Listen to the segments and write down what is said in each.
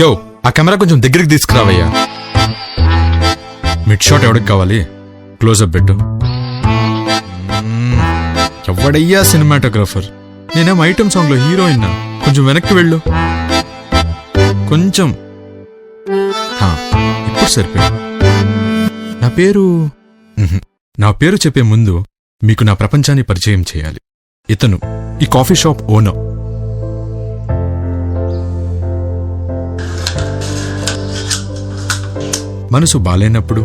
యో ఆ కెమెరా కొంచెం దగ్గరికి తీసుకురావయ్యా. మిడ్ షాట్ ఎవడికి కావాలి? క్లోజప్ పెట్టు. ఎవడయ్యా సినిమాటోగ్రాఫర్? నేనేం ఐటమ్ సాంగ్ లో హీరోయిన్. కొంచెం వెనక్కి వెళ్ళు. కొంచెం ఇప్పుడు సరిపోయింది. నా పేరు చెప్పే ముందు మీకు నా ప్రపంచాన్ని పరిచయం చేయాలి. ఇతను ఈ కాఫీ షాప్ ఓనర్. మనసు బాలేనప్పుడు,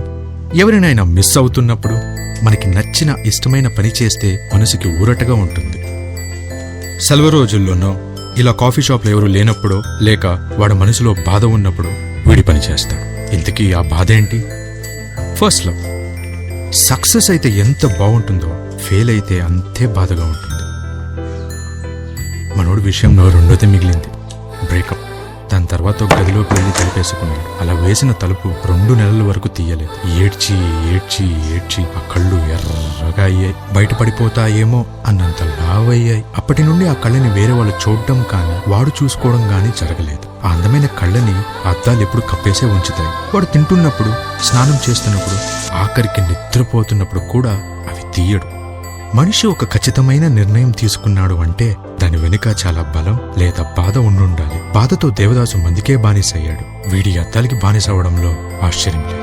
ఎవరినైనా మిస్ అవుతున్నప్పుడు, మనకి నచ్చిన ఇష్టమైన పని చేస్తే మనసుకి ఊరటగా ఉంటుంది. సెలవు రోజుల్లోనో ఇలా కాఫీ షాప్లో ఎవరు లేనప్పుడో, లేక వాడి మనసులో బాధ ఉన్నప్పుడు వీడి పని చేస్తాడు. ఇంతకీ ఆ బాధ ఏంటి? First love. సక్సెస్ అయితే ఎంత బాగుంటుందో, ఫెయిల్ అయితే అంతే బాధగా ఉంటుంది. మనోడి విషయంలో రెండోది మిగిలింది, బ్రేకప్. దాని తర్వాత ఒక గదిలోకి వెళ్ళి తలుపేసుకున్నాడు. అలా వేసిన తలుపు 2 నెలల వరకు తీయలేదు. ఏడ్చి ఏడ్చి ఏడ్చి ఆ కళ్ళు ఎర్రగా అయ్యాయి. బయటపడిపోతాయేమో అన్నంత లావయ్యాయి. అప్పటి నుండి ఆ కళ్ళని వేరే వాళ్ళు చూడడం కానీ, వాడు చూసుకోవడం కానీ జరగలేదు. ఆ అందమైన కళ్ళని అద్దాలు ఎప్పుడు కప్పేసే ఉంచుతాయి. వాడు తింటున్నప్పుడు, స్నానం చేస్తున్నప్పుడు, ఆఖరికి నిద్రపోతున్నప్పుడు కూడా అవి తీయడు. మనిషి ఒక ఖచ్చితమైన నిర్ణయం తీసుకున్నాడు అంటే దాని వెనుక చాలా బలం లేదా బాధ ఉండుండాలి. బాధతో దేవదాసు మందికే బానిసయ్యాడు. వీడి అద్దాలకి బానిసవడంలో ఆశ్చర్యం లేదు.